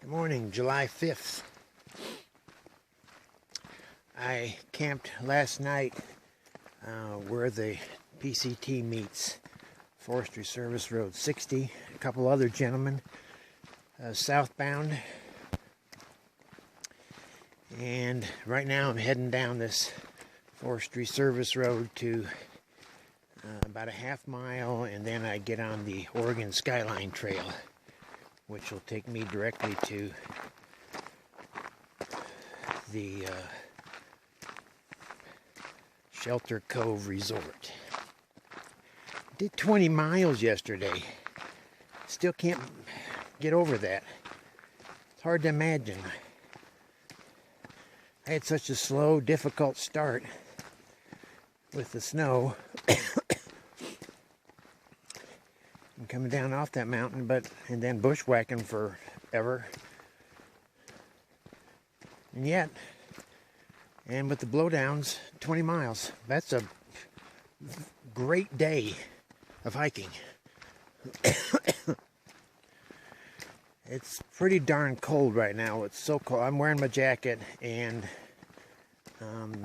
Good morning, July 5th. I camped last night where the PCT meets, Forestry Service Road 60. A couple other gentlemen southbound. And right now I'm heading down this Forestry Service Road to about a half mile, and then I get on the Oregon Skyline Trail, which will take me directly to the Shelter Cove Resort. Did 20 miles yesterday. Still can't get over that. It's hard to imagine. I had such a slow, difficult start with the snow and coming down off that mountain, and then bushwhacking forever. And yet, and with the blowdowns, 20 miles. That's a great day of hiking. It's pretty darn cold right now. It's so cold. I'm wearing my jacket, and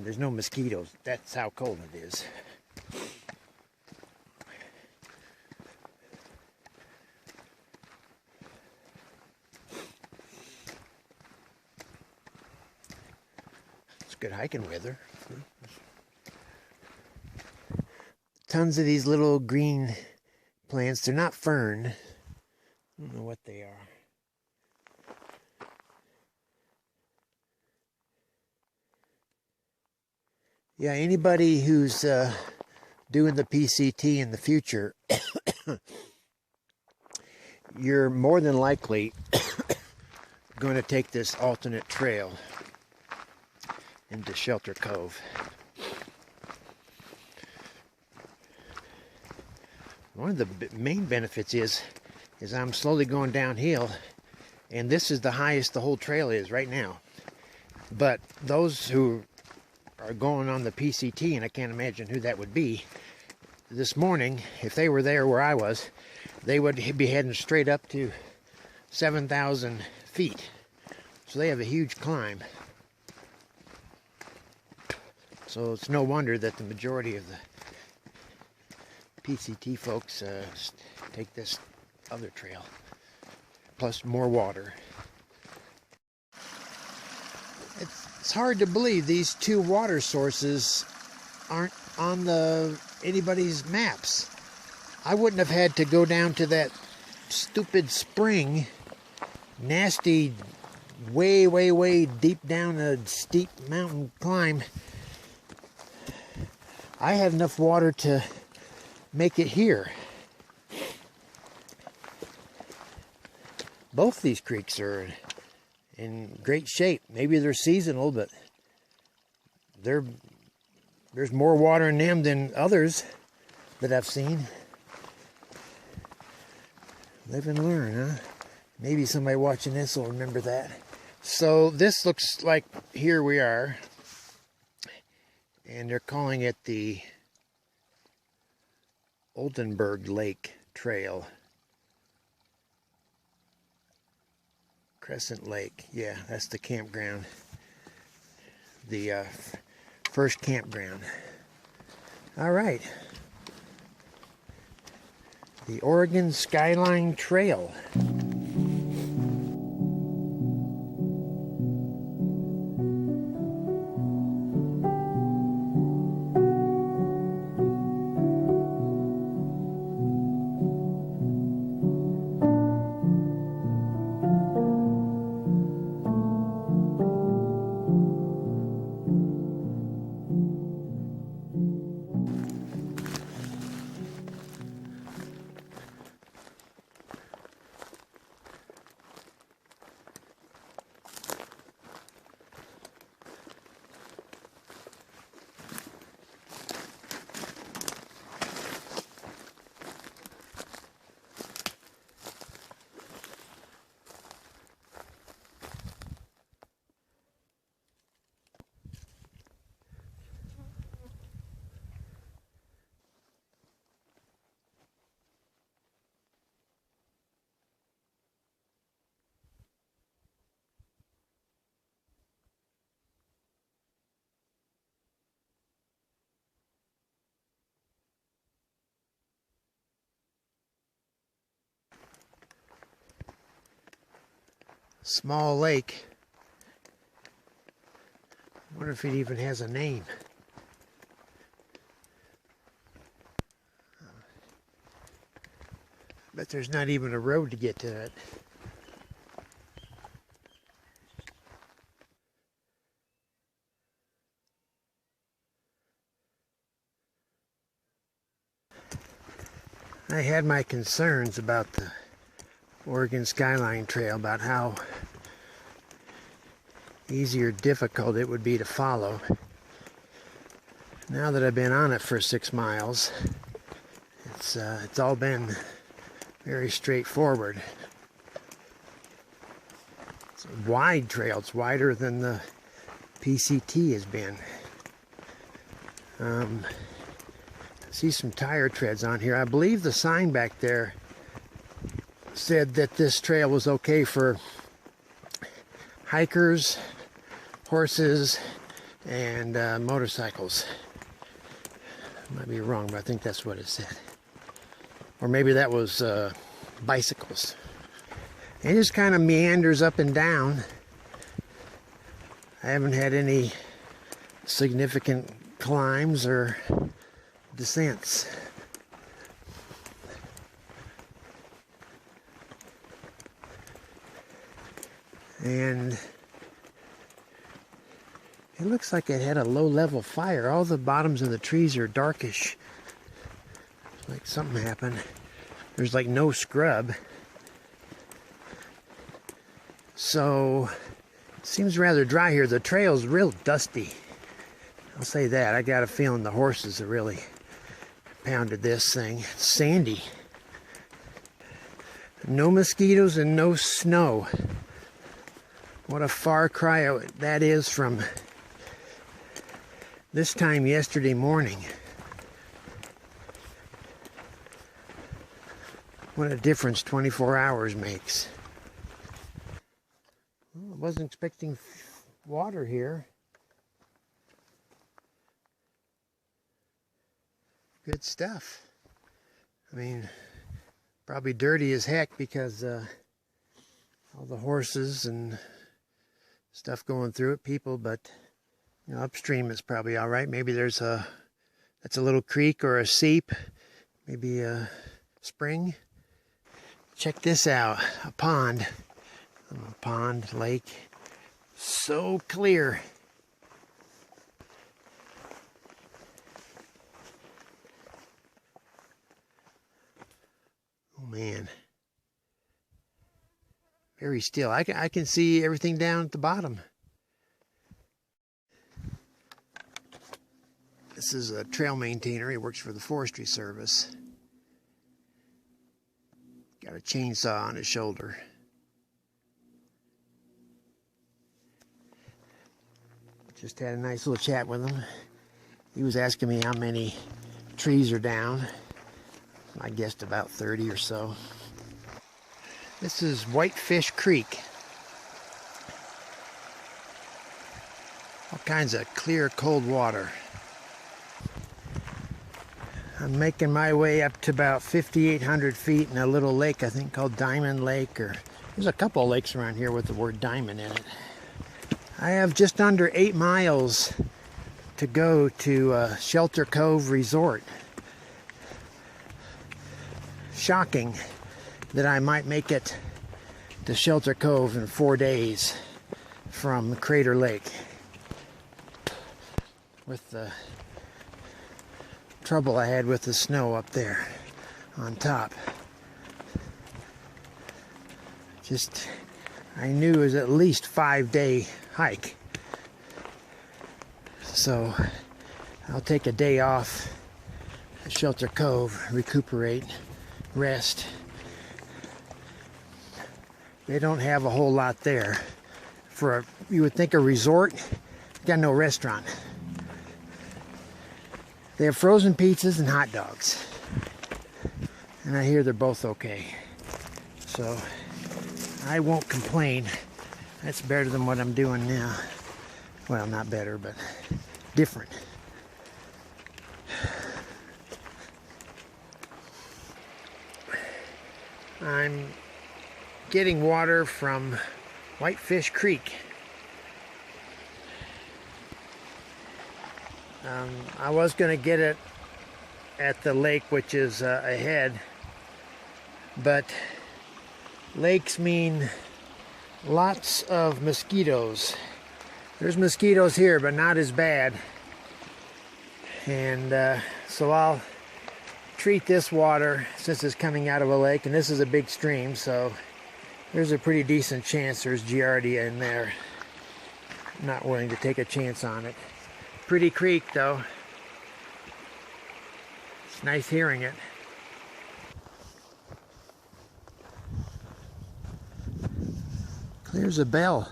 there's no mosquitoes. That's how cold it is. It's good hiking weather. Tons of these little green plants. They're not fern. I don't know what they are. Yeah, anybody who's doing the PCT in the future, you're more than likely going to take this alternate trail into Shelter Cove. One of the main benefits is I'm slowly going downhill, and this is the highest the whole trail is right now. But those who are going on the PCT, and I can't imagine who that would be, this morning, if they were there where I was, they would be heading straight up to 7,000 feet. So they have a huge climb. So it's no wonder that the majority of the PCT folks take this other trail, plus more water. It's hard to believe these two water sources aren't on anybody's maps. I wouldn't have had to go down to that stupid spring, nasty, way, way, way deep down a steep mountain climb. I had enough water to make it here. Both these creeks are in great shape. Maybe they're seasonal, but there's more water in them than others that I've seen. Live and learn, huh? Maybe somebody watching this will remember that. So this looks like here we are, and they're calling it the Oldenburg Lake Trail. Crescent Lake, yeah, that's the campground. The first campground. All right. The Oregon Skyline Trail. small lake. I wonder if it even has a name. Bet there's not even a road to get to it. I had my concerns about the Oregon Skyline Trail, about how easy or difficult it would be to follow. Now that I've been on it for 6 miles, it's all been very straightforward. It's a wide trail. It's wider than the PCT has been. See some tire treads on here. I believe the sign back there said that this trail was okay for hikers, horses, and motorcycles. I might be wrong, but I think that's what it said. Or maybe that was bicycles. It just kind of meanders up and down. I haven't had any significant climbs or descents. And it looks like it had a low-level fire. All the bottoms of the trees are darkish. It's like something happened. There's like no scrub. So it seems rather dry here. The trail's real dusty. I'll say that. I got a feeling the horses have really pounded this thing. It's sandy. No mosquitoes and no snow. What a far cry that is from this time yesterday morning. What a difference 24 hours makes. Well, I wasn't expecting water here. Good stuff. I mean, probably dirty as heck because all the horses and stuff going through it, people, but you know, upstream it's probably all right. Maybe that's a little creek or a seep, maybe a spring. Check this out, a pond, lake, so clear. Oh man, very still. I can see everything down at the bottom. This is a trail maintainer. He works for the Forestry Service. Got a chainsaw on his shoulder. Just had a nice little chat with him. He was asking me how many trees are down. I guessed about 30 or so. This is Whitefish Creek. All kinds of clear, cold water. I'm making my way up to about 5,800 feet in a little lake, I think called Diamond Lake, or there's a couple of lakes around here with the word diamond in it. I have just under 8 miles to go to Shelter Cove Resort. Shocking that I might make it to Shelter Cove in 4 days from Crater Lake. With the trouble I had with the snow up there on top. I knew it was at least 5-day hike. So I'll take a day off at Shelter Cove, recuperate, rest. They don't have a whole lot there. You would think a resort, got no restaurant. They have frozen pizzas and hot dogs. And I hear they're both okay. So I won't complain. That's better than what I'm doing now. Well, not better, but different. I'm getting water from Whitefish Creek. I was going to get it at the lake, which is ahead, but lakes mean lots of mosquitoes. There's mosquitoes here, but not as bad. And so I'll treat this water since it's coming out of a lake, and this is a big stream, so there's a pretty decent chance there's Giardia in there. I'm not willing to take a chance on it. Pretty creek though. It's nice hearing it. There's a bell.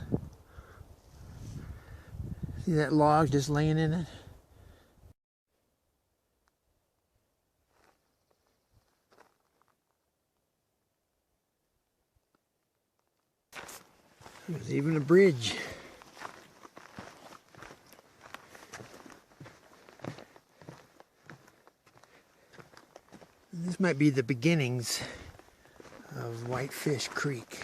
See that log just laying in it? There's even a bridge. This might be the beginnings of Whitefish Creek.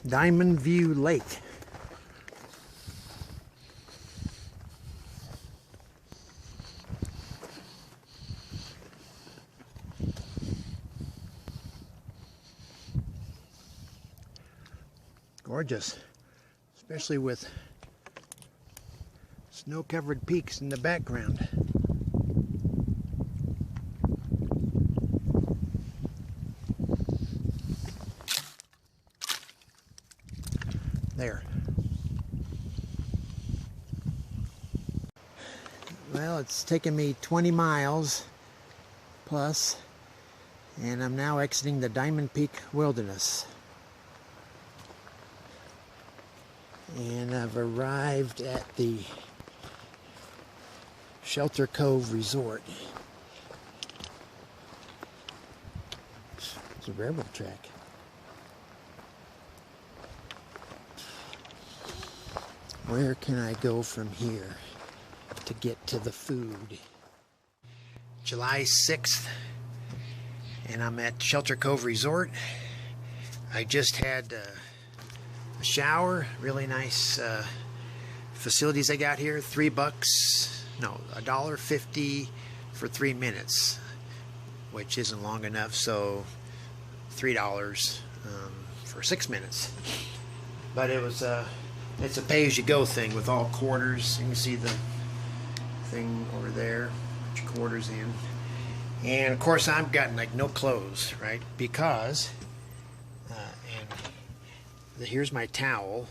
Diamond View Lake. Gorgeous, especially with snow-covered peaks in the background. There. Well, it's taken me 20 miles plus, and I'm now exiting the Diamond Peak Wilderness. And I've arrived at the Shelter Cove Resort. It's a railroad track. Where can I go from here to get to the food? July 6th, and I'm at Shelter Cove Resort. I just had a shower. Really nice facilities they got here. $1.50 for 3 minutes, which isn't long enough, so $3 for 6 minutes. But it was it's a pay-as-you-go thing with all quarters. You can see the thing over there, put your quarters in. And of course I've gotten like no clothes, right? Because here's my towel,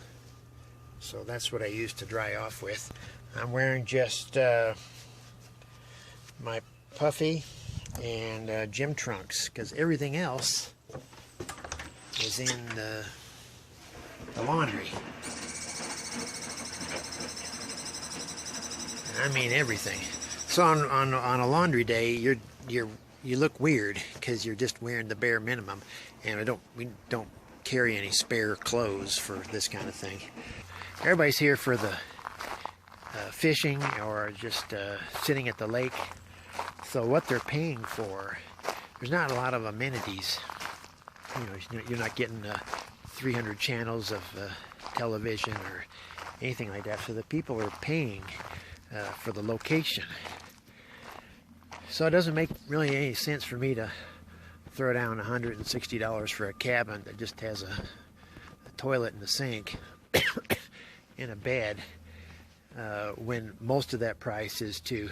so that's what I use to dry off with. I'm wearing just my puffy and gym trunks, because everything else is in the laundry. I mean everything. So on a laundry day, you look weird because you're just wearing the bare minimum, and we don't carry any spare clothes for this kind of thing. Everybody's here for the fishing or just sitting at the lake. So what they're paying for, there's not a lot of amenities. You know, you're not getting 300 channels of television or anything like that. So the people are paying for the location. So it doesn't make really any sense for me to throw down $160 for a cabin that just has a toilet and a sink and a bed, when most of that price is to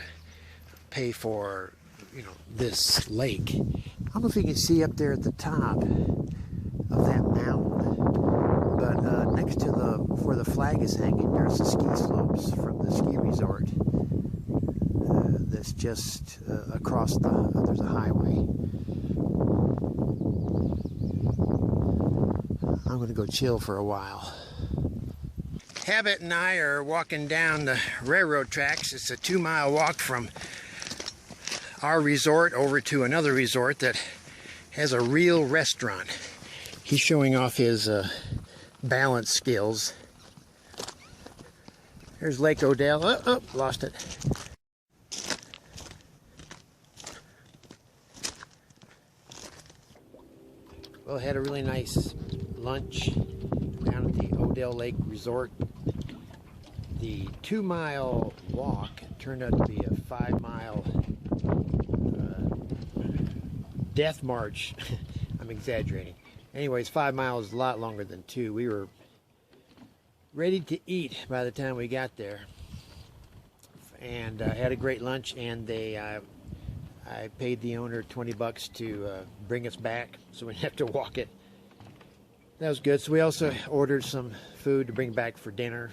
pay for, you know, this lake. I don't know if you can see up there at the top of that mountain, but next to where the flag is hanging, there's the ski slopes from the ski resort. That's just across there's a highway. I'm going to go chill for a while. Habit and I are walking down the railroad tracks. It's a 2-mile walk from our resort over to another resort that has a real restaurant. He's showing off his balance skills. There's Lake Odell. Oh, lost it. Well, I had a really nice lunch down at the Odell Lake Resort. The 2-mile walk turned out to be a 5-mile death march. I'm exaggerating. Anyways, 5 miles is a lot longer than 2. We were ready to eat by the time we got there, and had a great lunch. And I paid the owner $20 to bring us back, so we didn't have to walk it. That was good. So we also ordered some food to bring back for dinner.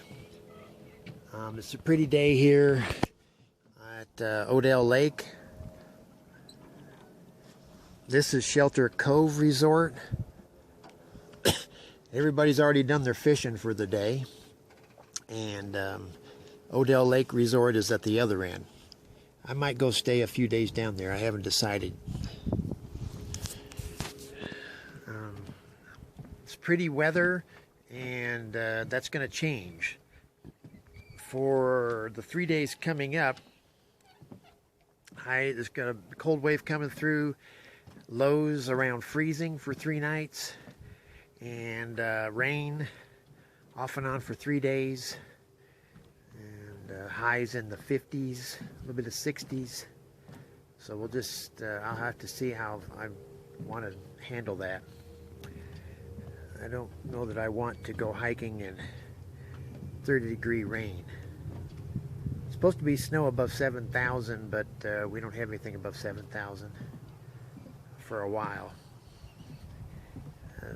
It's a pretty day here at Odell Lake. This is Shelter Cove Resort. Everybody's already done their fishing for the day, and Odell Lake Resort is at the other end. I might go stay a few days down there. I haven't decided. It's pretty weather, and that's going to change. For the 3 days coming up, there's got a cold wave coming through. Lows around freezing for 3 nights, and rain off and on for 3 days, and highs in the 50s, a little bit of 60s. So we'll just I'll have to see how I want to handle that. I don't know that I want to go hiking in 30-degree rain. It's supposed to be snow above 7,000, but we don't have anything above 7,000 for a while.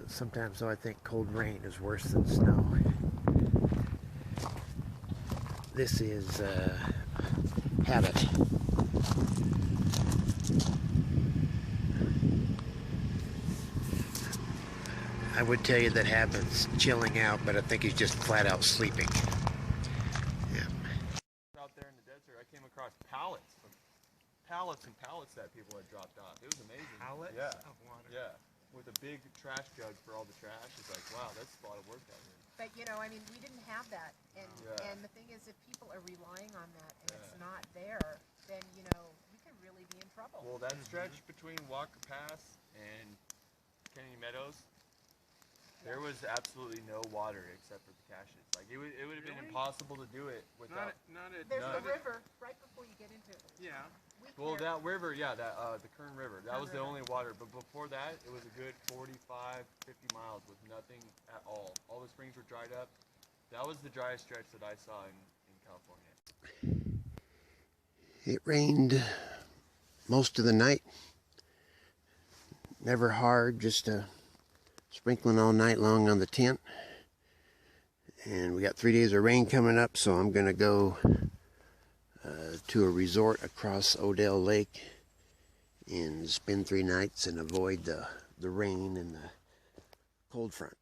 Sometimes, though, I think cold rain is worse than snow. This is habit. I would tell you that Habit's chilling out, but I think he's just flat out sleeping. Yeah. Out there in the desert, I came across pallets and pallets that people had dropped off. It was amazing. Pallets of water. Yeah, with a big trash jug for all the trash. It's like, wow, that's a lot of work out here. But you know, I mean, we didn't have that, and Yeah. and the thing is, if people are relying on that and it's not there, then you know we can really be in trouble. Well, that stretch between Walker Pass and Kennedy Meadows, there was absolutely no water except for the caches. Like it would have been Really? impossible to do it without. There's no. a river right before you get into it. Yeah. Well, that river, yeah, the Kern River, that was the only water. But before that, it was a good 45, 50 miles with nothing at all. All the springs were dried up. That was the driest stretch that I saw in California. It rained most of the night. Never hard, just sprinkling all night long on the tent. And we got 3 days of rain coming up, so I'm going to go to a resort across Odell Lake and spend 3 nights and avoid the rain and the cold front.